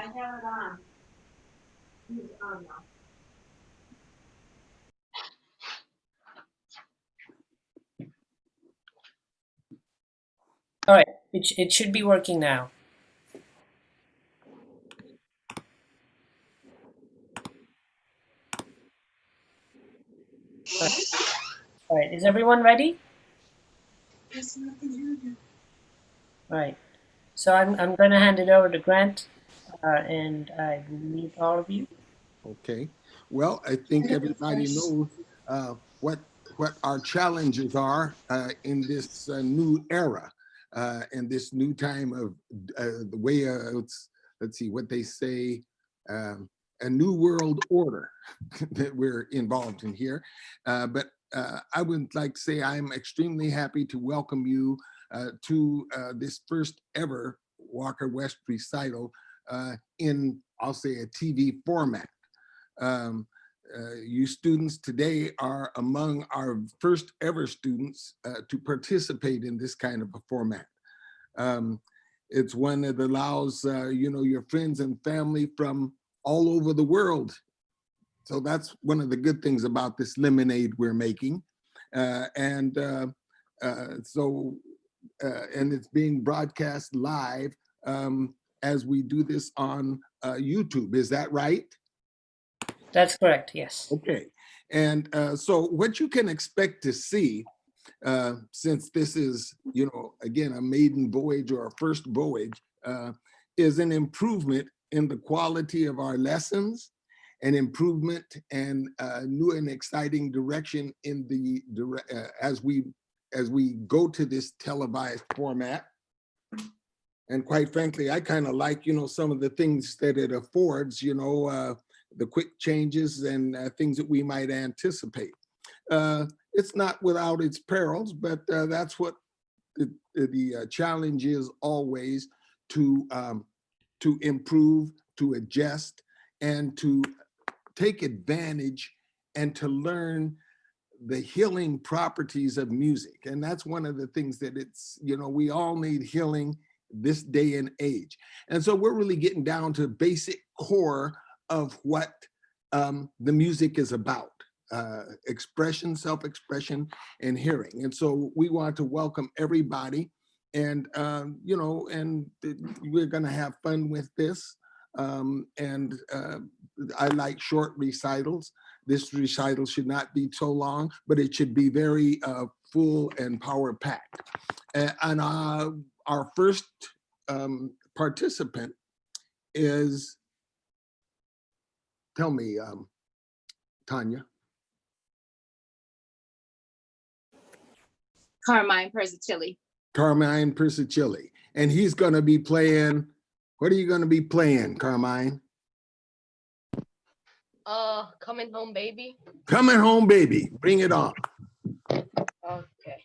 have it on. It's on now. All right, it should be working now. All right, is everyone ready? Yes, I can hear you. All right, so I'm going to hand it over to Grant, and I will meet all of you. Okay. Well, I think everybody knows what our challenges are in this new era and this new time of the way let's see what they say, a new world order that we're involved in here. But I would like to say I'm extremely happy to welcome you to this first ever Walker West recital in, I'll say, a TV format. You students today are among our first ever students to participate in this kind of a format. It's one that allows your friends and family from all over the world. So that's one of the good things about this lemonade we're making. And it's being broadcast live as we do this on YouTube. Is that right? That's correct, yes. Okay. And so what you can expect to see, since this is, again, a maiden voyage or a first voyage, is an improvement in the quality of our lessons, an improvement and new and exciting direction in the as we go to this televised format. And quite frankly, I kind of like, some of the things that it affords, the quick changes and things that we might anticipate. It's not without its perils, but that's what the challenge is always, to improve, to adjust, and to take advantage and to learn the healing properties of music. And that's one of the things that we all need healing this day and age. And so we're really getting down to basic core of what the music is about. Expression, self-expression, and hearing. And so we want to welcome everybody, and and we're going to have fun with this. I like short recitals. This recital should not be so long, but it should be very full and power-packed. And our first participant is, tell me, Tanya. Carmine Persicilli. Carmine Persicilli. And he's going to be playing, what are you going to be playing, Carmine? Coming Home Baby. Coming Home Baby. Bring it on. Okay.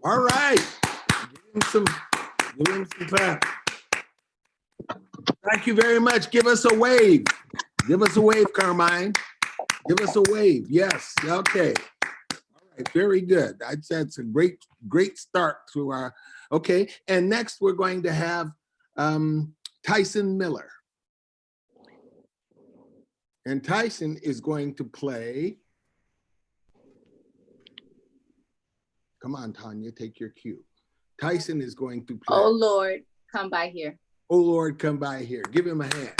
All right. Give him some clap. Thank you very much. Give us a wave. Give us a wave, Carmine. Give us a wave. Yes. Okay. All right. Very good. That's a great start to our, okay. And next we're going to have Tyson Miller. And Tyson is going to play. Come on, Tanya, take your cue. Tyson is going to play. Oh, Lord, come by here. Oh, Lord, come by here. Give him a hand.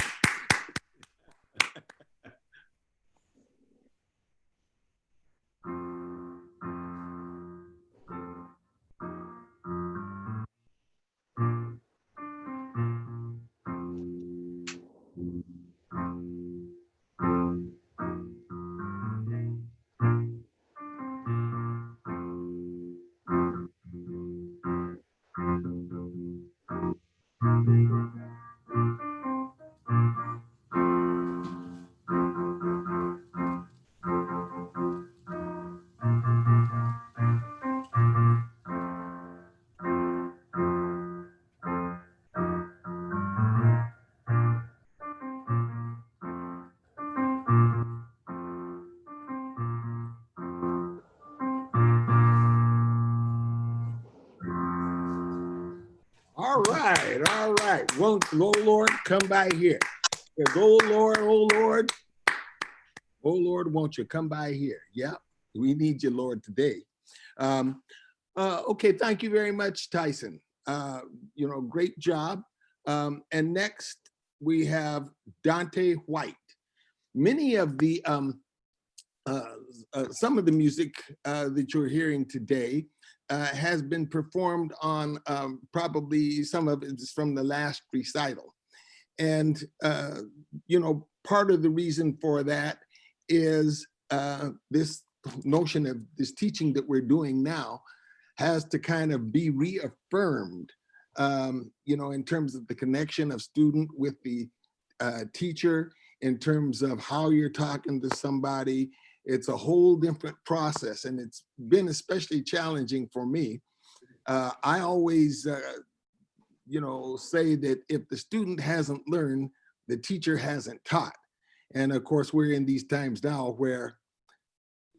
right, all right. Won't, oh Lord, come by here. Yes, oh Lord, oh Lord, won't you come by here? Yeah, we need you, Lord, today. Okay, thank you very much, Tyson. Great job. And next we have Dante White. Many of the some of the music that you're hearing today has been performed on probably some of it is from the last recital. And, part of the reason for that is this notion of this teaching that we're doing now has to kind of be reaffirmed, in terms of the connection of student with the teacher, in terms of how you're talking to somebody. It's a whole different process, and it's been especially challenging for me. I always, say that if the student hasn't learned, the teacher hasn't taught. And of course, we're in these times now where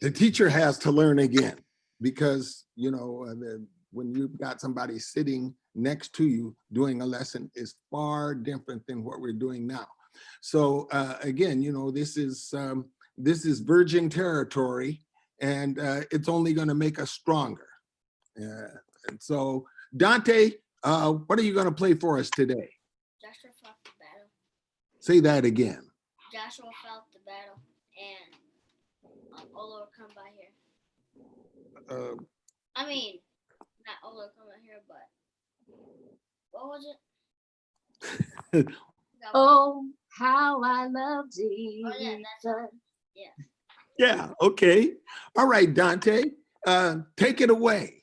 the teacher has to learn again, because, when you've got somebody sitting next to you doing a lesson is far different than what we're doing now. So again, this is virgin territory, and it's only going to make us stronger. And so, Dante, what are you going to play for us today? Joshua fought the battle. Say that again. Joshua fought the battle, and Olo come by here. I mean, not Olo come by here, but what was it? Oh, how I love Jesus. Oh yeah, that's yeah. Yeah, okay. All right, Dante, take it away.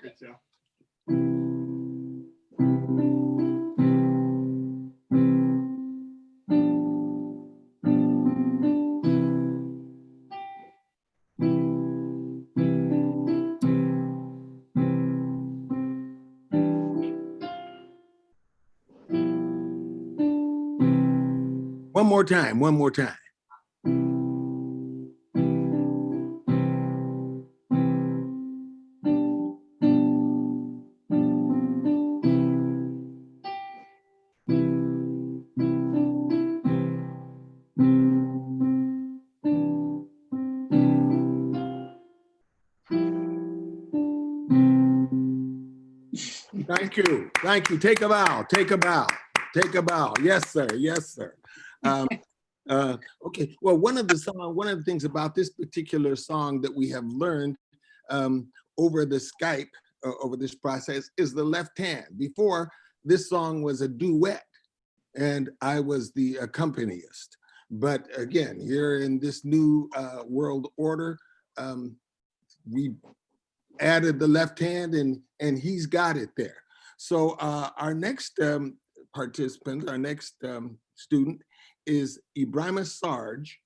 That's not it. One more time, one more time. Thank you. Thank you. Take a bow. Take a bow. Take a bow. Yes, sir. Yes, sir. Okay. Well, one of the things about this particular song that we have learned over the Skype, over this process, is the left hand. Before, this song was a duet, and I was the accompanist. But again, here in this new world order, we added the left hand, and he's got it there. So our next participant, our next student is Ibrahima Sarge,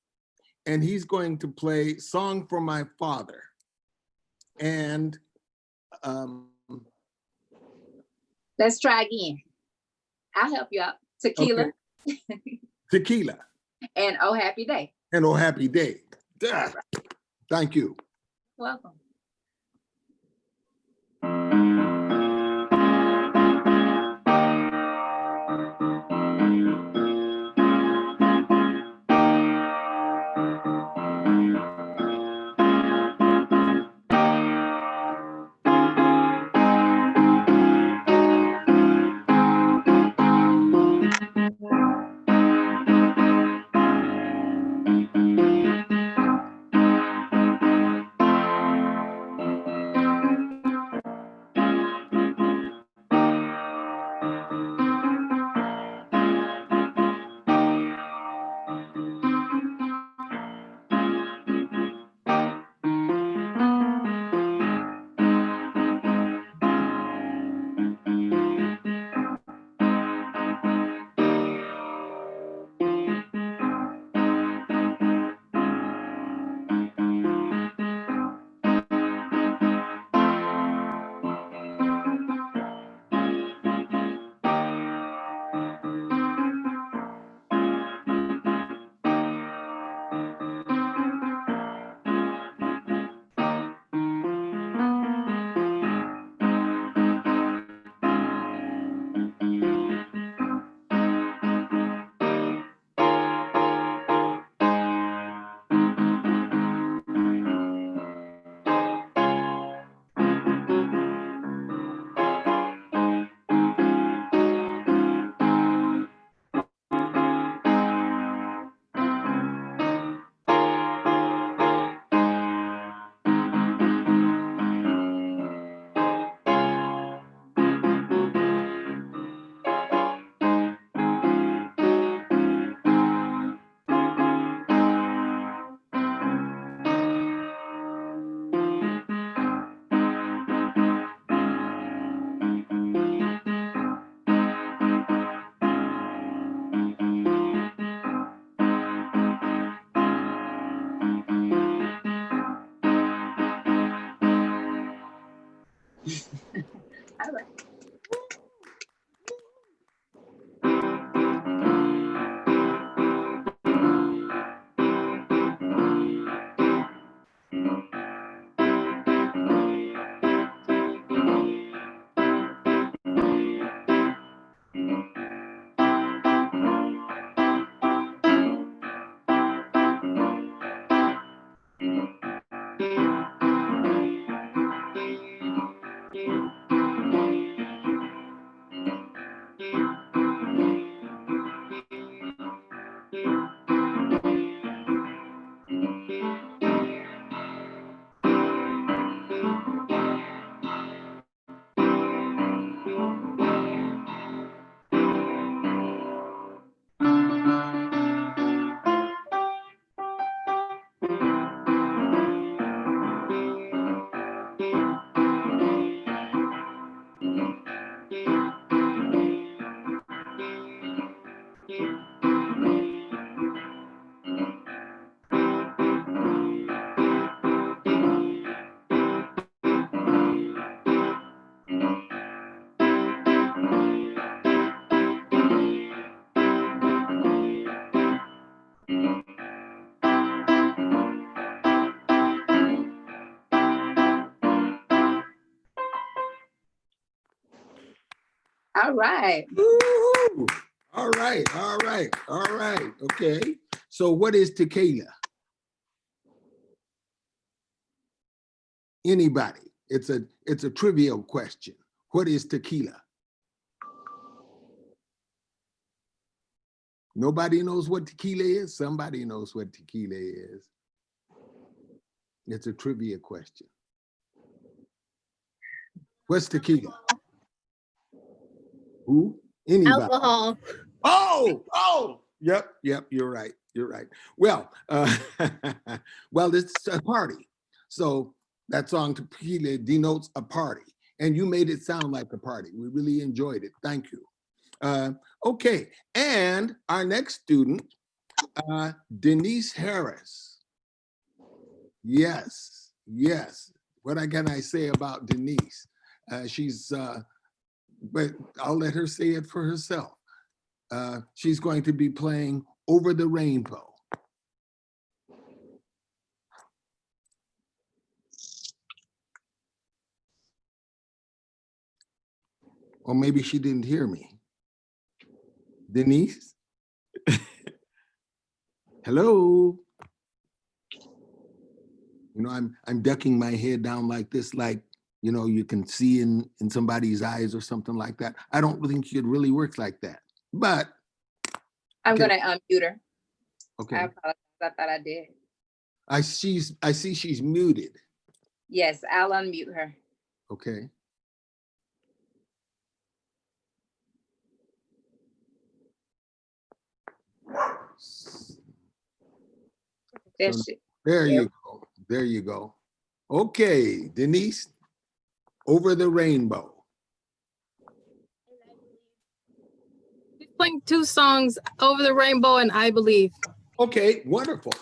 and he's going to play Song for My Father. And Let's try again. I'll help you out. Tequila. Okay. Tequila. And Oh Happy Day. And Oh Happy Day. Thank you. Welcome. All right. All right. Woo-hoo. All right, all right, all right. Okay. So what is tequila? Anybody? It's a trivial question. What is tequila? Nobody knows what tequila is? Somebody knows what tequila is. It's a trivia question. What's tequila? Who? Anybody? Alcohol. Oh, yep, you're right, you're right. Well, well, it's a party. So that song tequila denotes a party. And you made it sound like a party. We really enjoyed it. Thank you. Okay, and our next student, Denise Harris. Yes, yes. What can I say about Denise? But I'll let her say it for herself. She's going to be playing Over the Rainbow. Or maybe she didn't hear me. Denise? Hello? You know, I'm ducking my head down like this, like, you know, you can see in somebody's eyes or something like that. I don't think it really works like that. But I'm okay. gonna unmute her. Okay. I apologize. I thought I did. I see she's muted. Yes, I'll unmute her. Okay. There So she. there you go. There you go. Okay, Denise, Over the Rainbow. She's playing two songs, Over the Rainbow and I Believe. Okay, wonderful.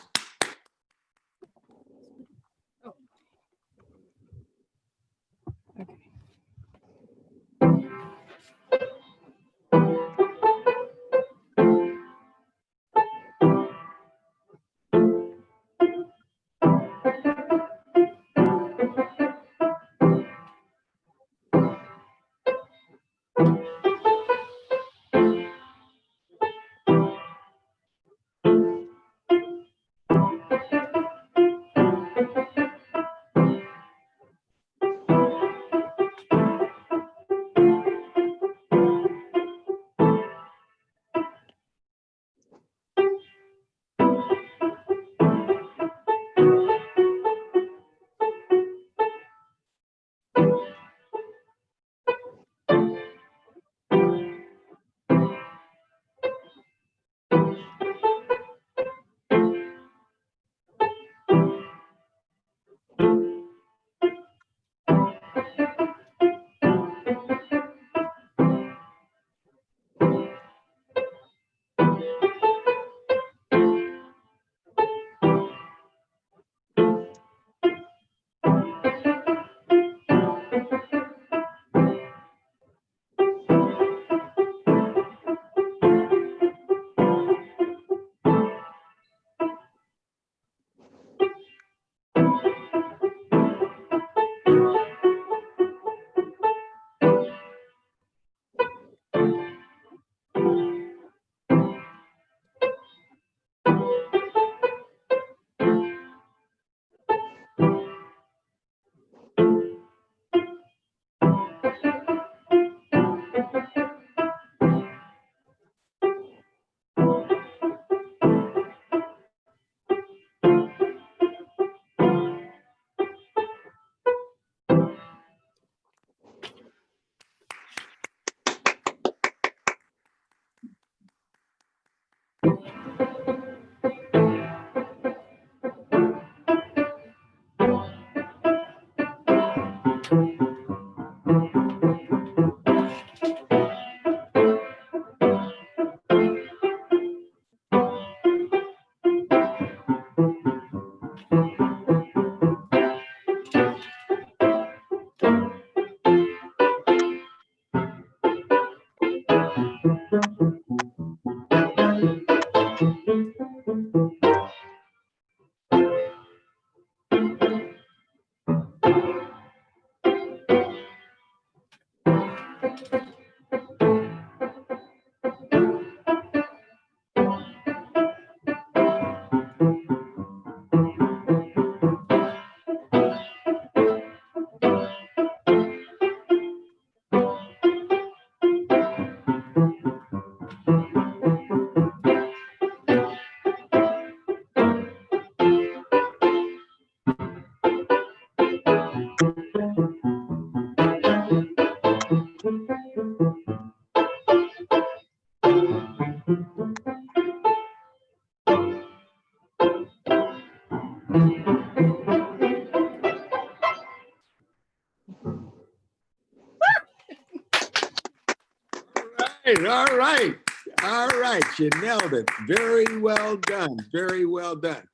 right, all right, all right. You nailed it. Very well done. Very well done.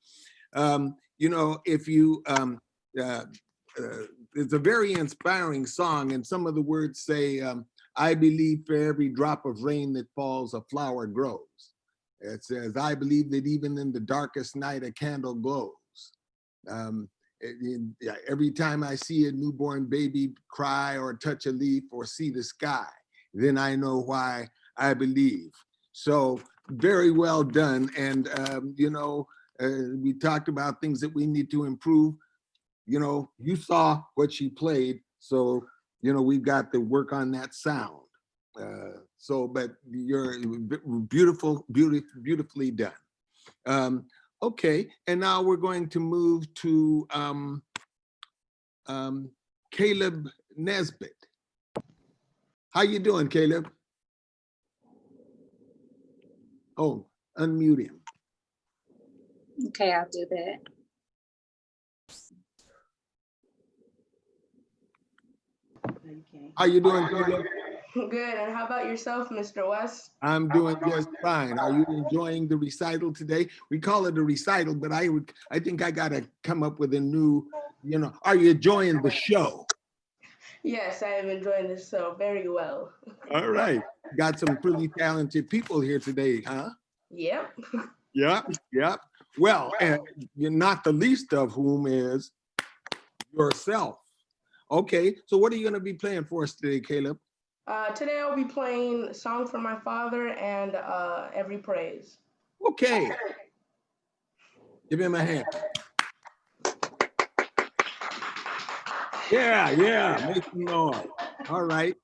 You know, if you, it's a very inspiring song, and some of the words say, I believe for every drop of rain that falls, a flower grows. It says, I believe that even in the darkest night, a candle glows. Every time I see a newborn baby cry or touch a leaf or see the sky, then I know why I believe. So very well done. And, you know, we talked about things that we need to improve. You know, you saw what she played. So, you know, we've got to work on that sound. But you're beautifully done. Okay, and now we're going to move to Caleb Nesbitt. How you doing, Caleb? Oh, unmute him. Okay, I'll do that. How you doing, Caleb? Good. And how about yourself, Mr. West? I'm doing just fine. Are you enjoying the recital today? We call it a recital, but I think I gotta come up with a new, you know, are you enjoying the show? Yes, I am enjoying this show very well. All right. Got some pretty talented people here today, huh? Yep. Yep. Well, and you're not the least of whom is yourself. Okay, so what are you gonna be playing for us today, Caleb? Today I'll be playing Song for My Father and Every Praise. Okay. Give him a hand. Yeah, make some noise. All right.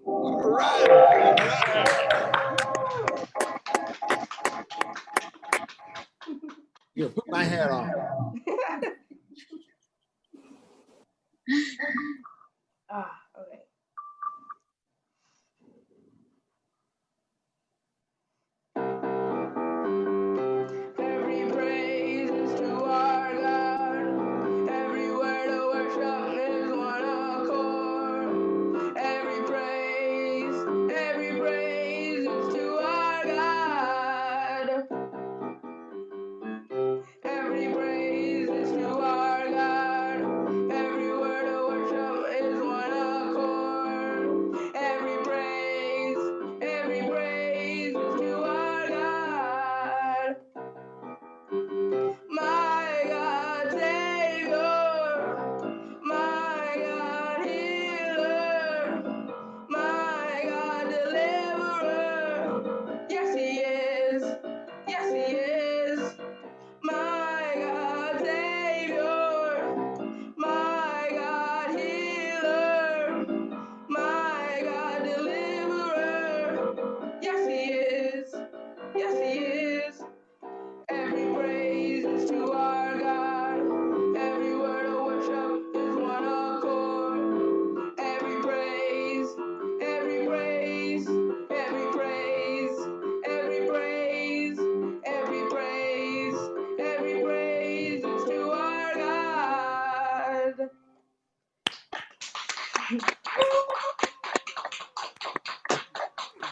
All right. Here, put my hat on. Okay. Every praise is to our God. Every word of worship is one of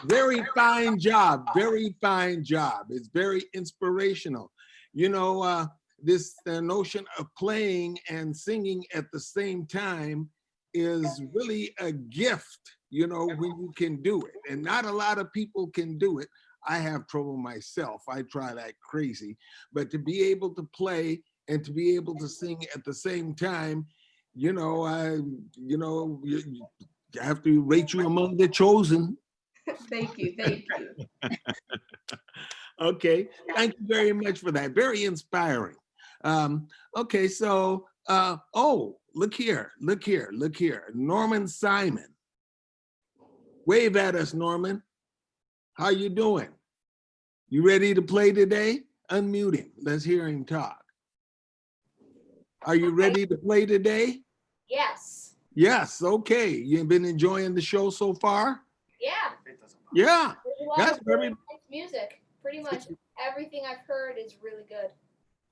Very fine job. Very fine job. It's very inspirational. You know, this notion of playing and singing at the same time is really a gift, you know, when you can do it. And not a lot of people can do it. I have trouble myself. I try like crazy. But to be able to play and to be able to sing at the same time, you know, you have to rate you among the chosen. Thank you. Thank you. Okay, thank you very much for that. Very inspiring. Okay, so, oh, look here, look here, look here. Norman Simon. Wave at us, Norman. How you doing? You ready to play today? Unmute him. Let's hear him talk. Are you ready to play today? Yes. Yes, okay. You've been enjoying the show so far? Yeah. Yeah, There's a lot that's of very, really nice music. Pretty much everything I've heard is really good.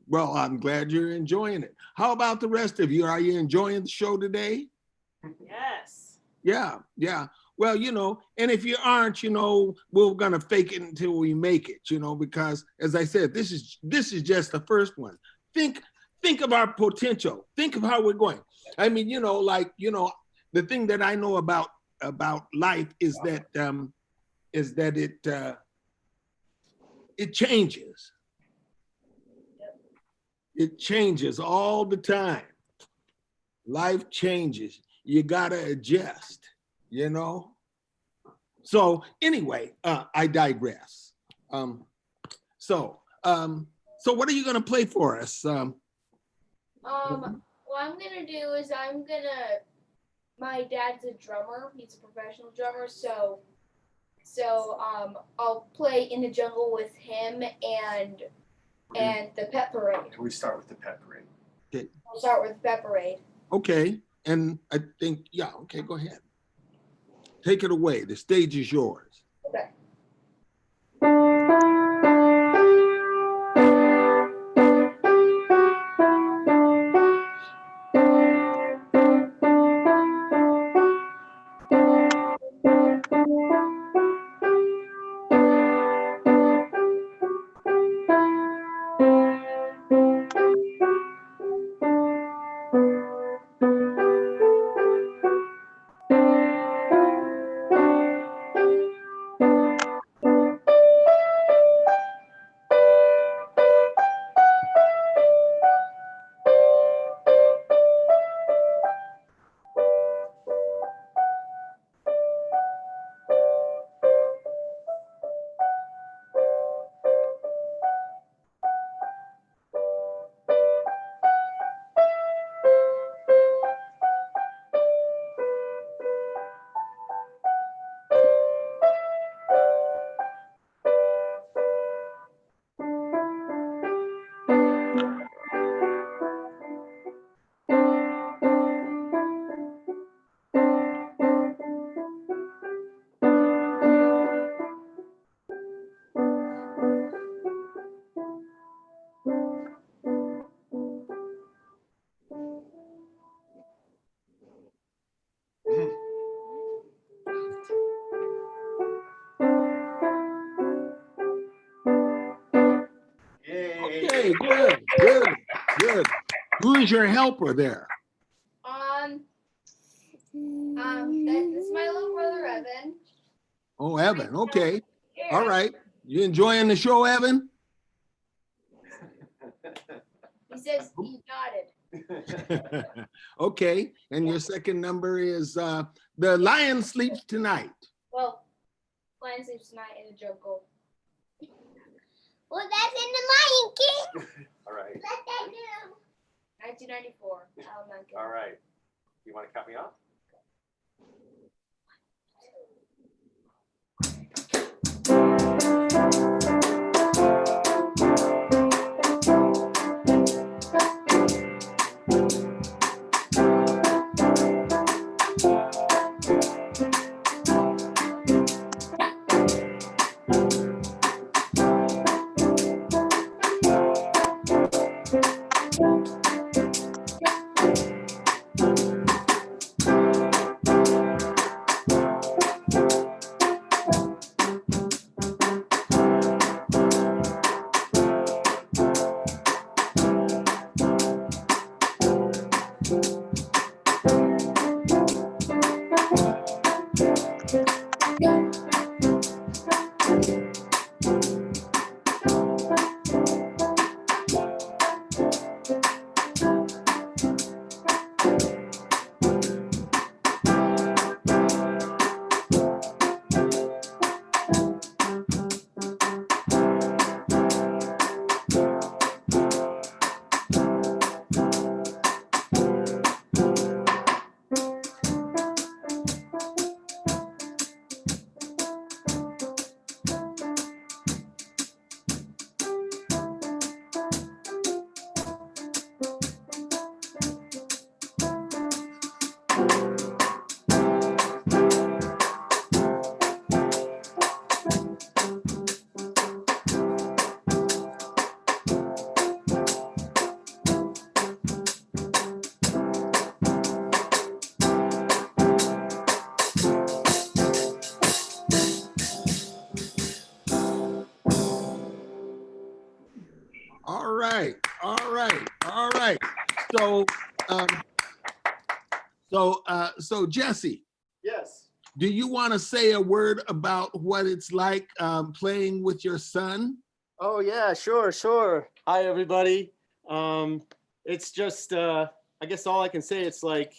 well, I'm glad you're enjoying it. How about the rest of you? Are you enjoying the show today? Yes. Yeah, yeah. Well, you know, and if you aren't, you know, we're gonna fake it until we make it, you know, because as I said, this is just the first one. Think of our potential. Think of how we're going. I mean, you know, like, you know, the thing that I know about life is that it changes. It changes all the time. Life changes. You gotta adjust, you know? So anyway, I digress. So what are you gonna play for us? What I'm gonna do is my dad's a drummer. He's a professional drummer, so I'll play In the Jungle with him and the Pet Parade. Can we start with the Pet Parade? Okay. I'll start with Pet Parade. Okay, and I think, yeah, okay, go ahead. Take it away. The stage is yours. Okay. Okay, good. Who is your helper there? That's my little brother Evan. Oh, Evan, okay. Yeah. All right. You enjoying the show, Evan? He says he nodded. Okay, and your second number is The Lion Sleeps Tonight. Well, Lion Sleeps Tonight in the Jungle. Well, that's in the Lion King. All right. Let that go. 1994. All right. You want to cut me off? Um, so Jesse, Yes. do you want to say a word about what it's like playing with your son? Oh yeah, sure. Hi everybody. It's just I guess all I can say, it's like,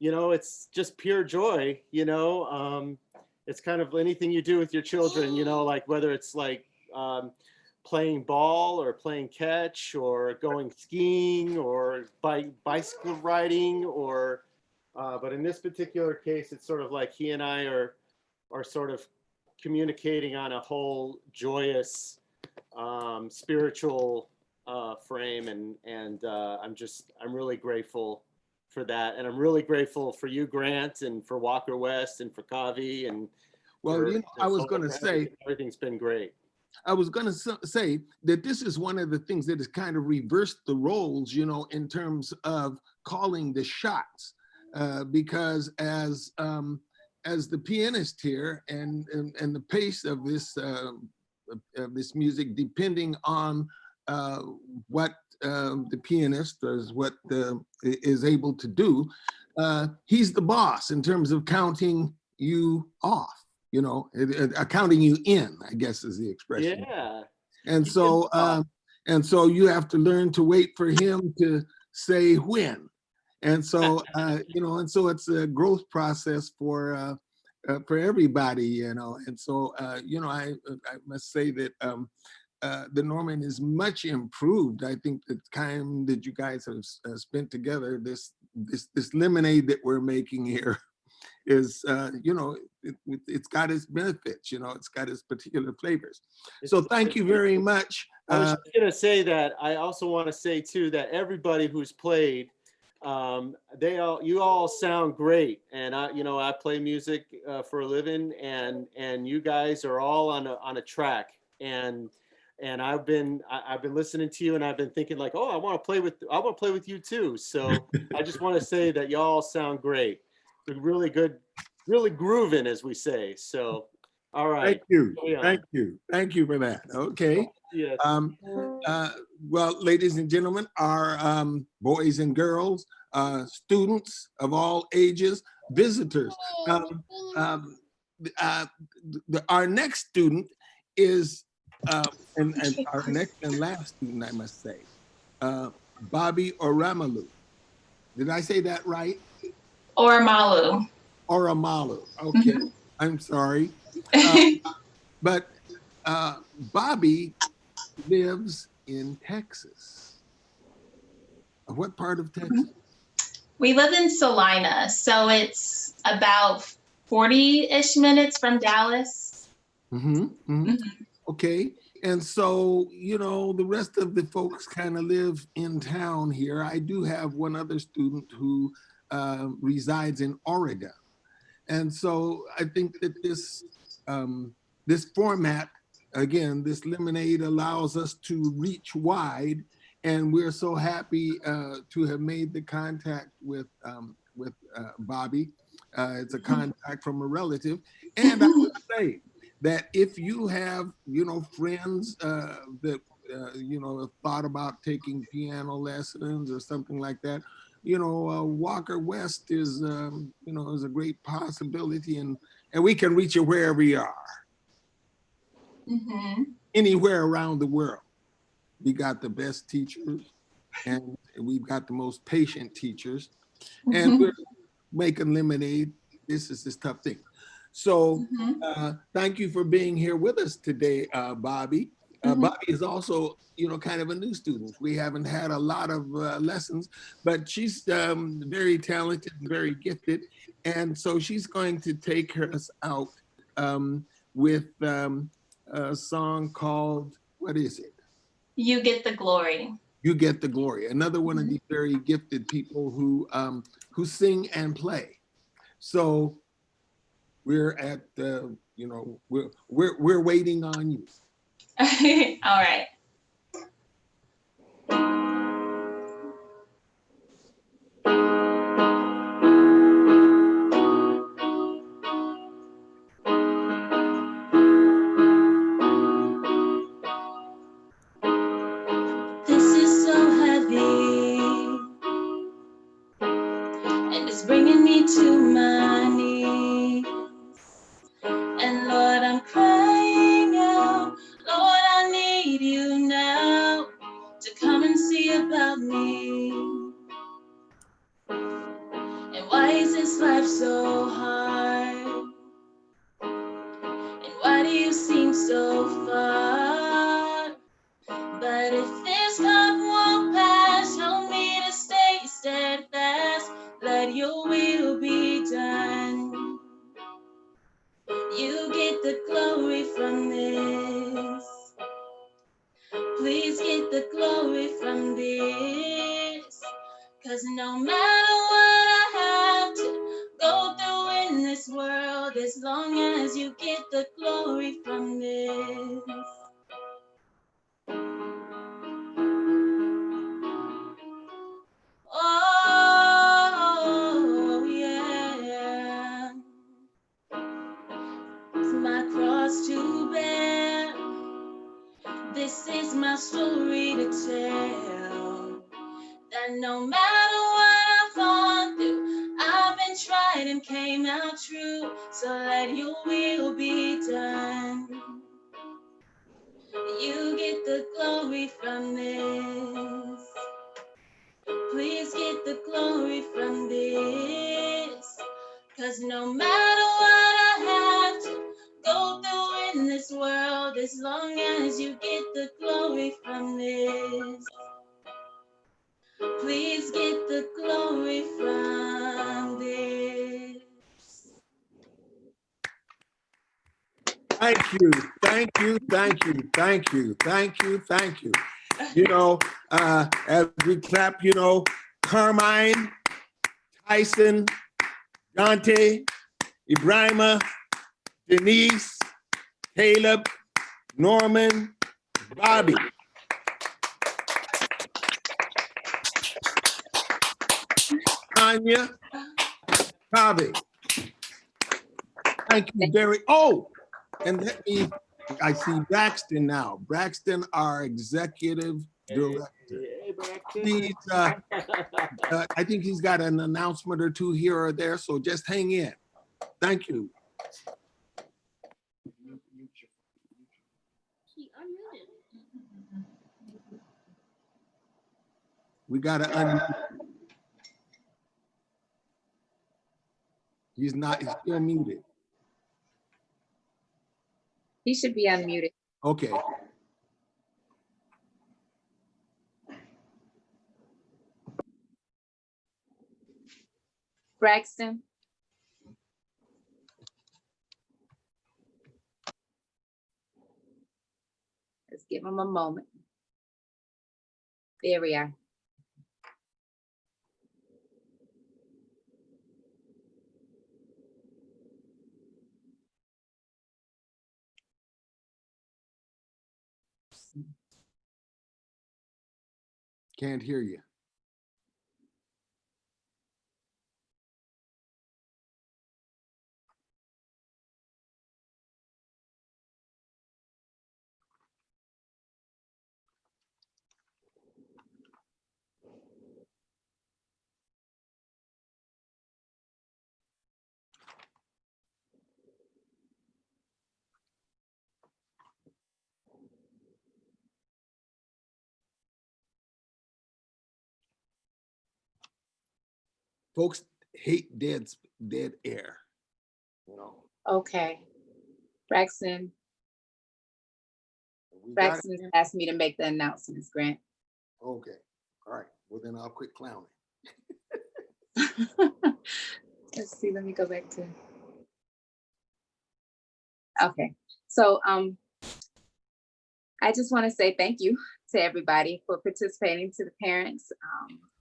it's just pure joy, it's kind of anything you do with your children, like whether it's like playing ball or playing catch or going skiing or bicycle riding or but in this particular case, it's sort of like he and I are sort of communicating on a whole joyous spiritual frame, and I'm really grateful for that, and I'm really grateful for you, Grant, and for Walker West, and for Kavi, and Well, I was going to say, everything's been great. I was going to say that this is one of the things that has kind of reversed the roles, in terms of calling the shots, because as the pianist here, and the pace of this music, depending on what the pianist is able to do, he's the boss in terms of counting you off. Counting you in, I guess is the expression. Yeah. And so you have to learn to wait for him to say when. And so, and so it's a growth process for everybody, And so, I must say that the Norman is much improved. I think the time that you guys have spent together, this lemonade that we're making here is, it's got its benefits, it's got its particular flavors. So thank you very much. I was just going to say that I also want to say too, that everybody who's played, you all sound great. And I play music for a living, and you guys are all on a track. And I've been listening to you, and I've been thinking like, oh, I want to play with you too. So I just want to say that y'all sound great. Really good, really grooving, as we say. So, all right. Thank you for that. Okay. Yes. Well, ladies and gentlemen, our boys and girls, students of all ages, visitors. Our next student is, and our next and last student, I must say, Bobby Oramalu. Did I say that right? Oramalu. Oramalu. Okay, I'm sorry. But Bobby lives in Texas. What part of Texas? We live in Salina, so it's about 40-ish minutes from Dallas. Okay. And so, the rest of the folks kind of live in town here. I do have one other student who resides in Oregon. And so I think that this format, again, this lemonade, allows us to reach wide, and we're so happy to have made the contact with Bobby. It's a contact from a relative, and I would say that if you have, friends that have thought about taking piano lessons or something like that, Walker West is, is a great possibility, and we can reach you wherever you are. Anywhere around the world. We got the best teachers, and we've got the most patient teachers, and we're making lemonade. This is this tough thing. So thank you for being here with us today, Bobby. Bobby is also, kind of a new student. We haven't had a lot of lessons, but she's very talented and very gifted. And so she's going to take us out with a song called, what is it? You Get the Glory. You Get the Glory. Another one of these very gifted people who sing and play. So we're at we're waiting on you. All right. This is so heavy. and it's bringing me to my knees. And Lord, I'm crying out, Lord, I need you now to come and see about me. And why is this life so hard? And why do you seem so far? But if this cup won't pass, help me to stay steadfast. Let your will be done. You get the glory from this. Please get the glory from this. 'Cause no matter what I have to go through in this world, as long as you get the glory from this. Oh, yeah. It's my cross to bear. This is my story to tell. That no matter what I've gone through, I've been tried and came out true. So let your will be done. You get the glory from this. Please get the glory from this. 'Cause no matter what I have to go through in this world, as long as you get the glory from this. Please get the glory from this. Thank you, thank you, thank you, thank you, thank you, thank you. You know, as we clap, you know, Carmine, Tyson, Dante, Ibrahima, Denise, Caleb, Norman, Bobby. Tanya, Bobby. Thank you very, oh, and let me, I see Braxton now. Braxton, our executive director. Hey, Braxton. Please, I think he's got an announcement or two here or there, so just hang in. Thank you. He unmuted. We gotta unmute. He's still muted. He should be unmuted. Okay. Braxton. Let's give him a moment. There we are. Can't hear you. Folks hate dead air. You know. Okay. Braxton. Braxton asked me to make the announcements, Grant. Okay. All right. Well, then I'll quit clowning. Let's see. Let me go back to. Okay. So I just want to say thank you to everybody for participating, to the parents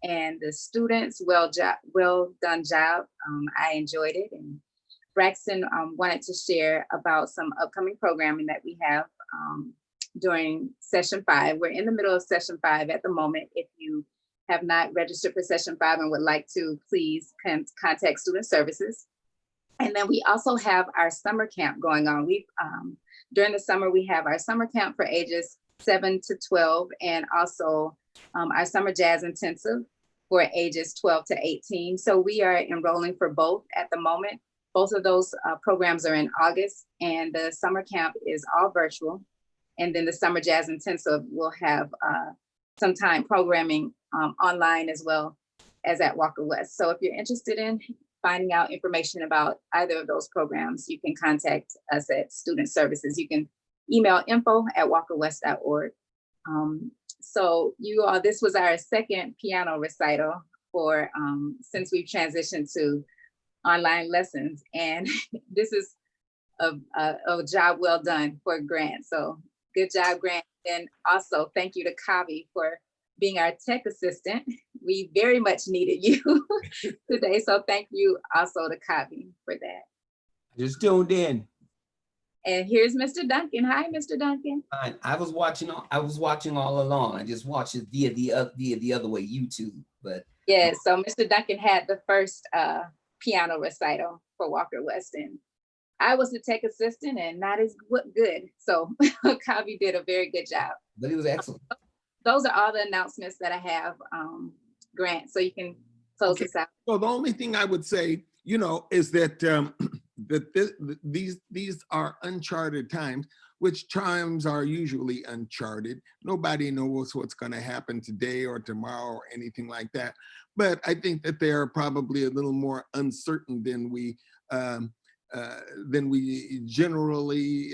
and the students. Well done job. I enjoyed it. And Braxton wanted to share about some upcoming programming that we have during session 5. We're in the middle of session 5 at the moment. If you have not registered for session 5 and would like to, please contact Student Services. And then we also have our summer camp going on. During the summer, we have our summer camp for ages 7 to 12, and also our summer jazz intensive. for ages 12 to 18. So we are enrolling for both at the moment. Both of those programs are in August, and the summer camp is all virtual. And then the summer jazz intensive will have some time programming online as well as at Walker West. So if you're interested in finding out information about either of those programs, you can contact us at Student Services. You can email info@walkerwest.org. So you all, this was our second piano recital for since we've transitioned to online lessons, and this is a job well done for Grant. So good job, Grant. And also thank you to Kavi for being our tech assistant. We very much needed you today. So thank you also to Kavi for that. Just tuned in. And here's Mr. Duncan. Hi, Mr. Duncan. Fine. I was watching all along. I just watched it via the other way, YouTube. But yeah, so Mr. Duncan had the first piano recital for Walker West, and I was the tech assistant and not as good. So Kavi did a very good job. But it was excellent. Those are all the announcements that I have, Grant, so you can close this out. Well, the only thing I would say, you know, is that these are uncharted times, which times are usually uncharted. Nobody knows what's going to happen today or tomorrow or anything like that. But I think that they are probably a little more uncertain than we generally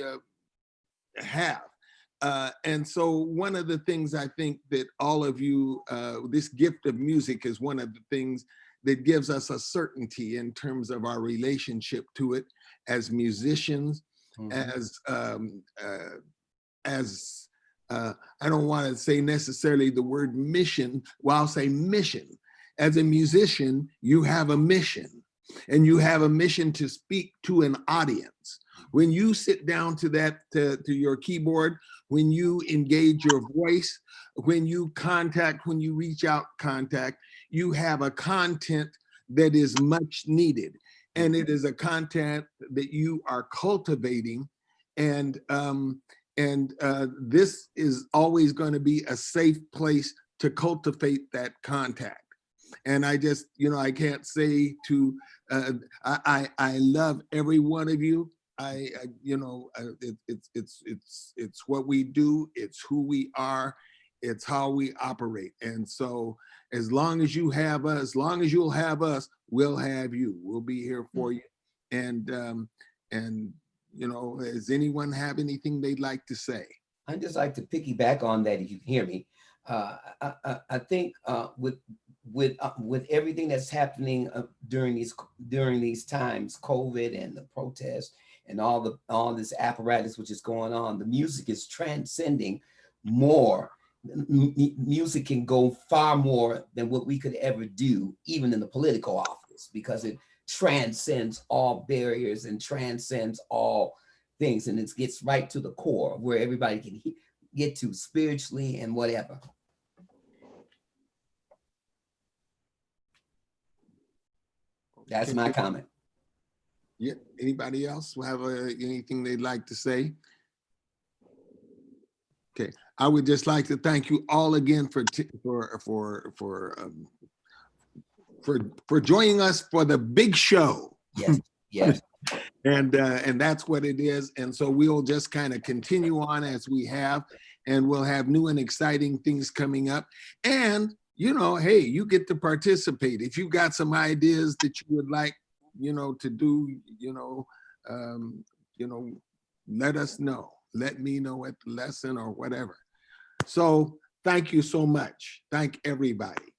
have. And so one of the things I think that all of you, this gift of music is one of the things that gives us a certainty in terms of our relationship to it as musicians, as I don't want to say necessarily the word mission, well, I'll say mission. As a musician, you have a mission, and you have a mission to speak to an audience. When you sit down to your keyboard, when you engage your voice, when you reach out contact, you have a content that is much needed. And it is a content that you are cultivating. And this is always going to be a safe place to cultivate that contact. And I just, you know, I can't say to, I love every one of you. You know, it's what we do. It's who we are. It's how we operate. And so as long as you have us, as long as you'll have us, we'll have you. We'll be here for you. And you know, does anyone have anything they'd like to say? I'd just like to piggyback on that, if you can hear me. I think with everything that's happening during these times, COVID and the protests and all this apparatus which is going on, the music is transcending more. Music can go far more than what we could ever do, even in the political office, because it transcends all barriers and transcends all things, and it gets right to the core of where everybody can get to spiritually and whatever. That's my comment. Yeah. Anybody else have anything they'd like to say? Okay. I would just like to thank you all again for joining us for the big show. Yes. Yes. And that's what it is. And so we'll just kind of continue on as we have, and we'll have new and exciting things coming up. And you know, hey, you get to participate. If you've got some ideas that you would like, you know, to do, let us know. Let me know at the lesson or whatever. So thank you so much. Thank everybody.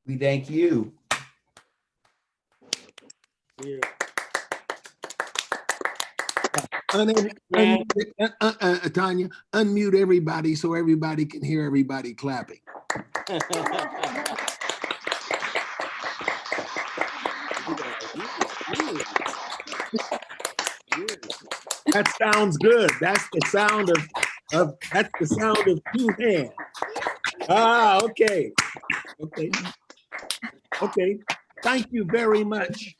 We thank you. Yeah. Tanya, unmute everybody so everybody can hear everybody clapping. That sounds good. That's the sound of two hands. Ah, okay. Okay. Thank you very much.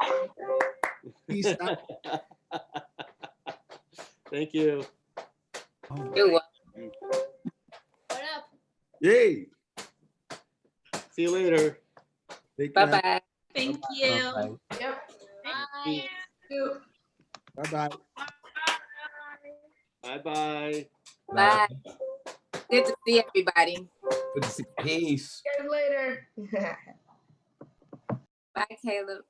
Peace out. Thank you. You're welcome. What up? Yay. See you later. Take care. Bye-bye. Thank you. Bye. Yep. Bye. You. Bye-bye. Bye-bye. Bye. Good to see everybody. Good to see. Peace. Guys later. Bye, Caleb.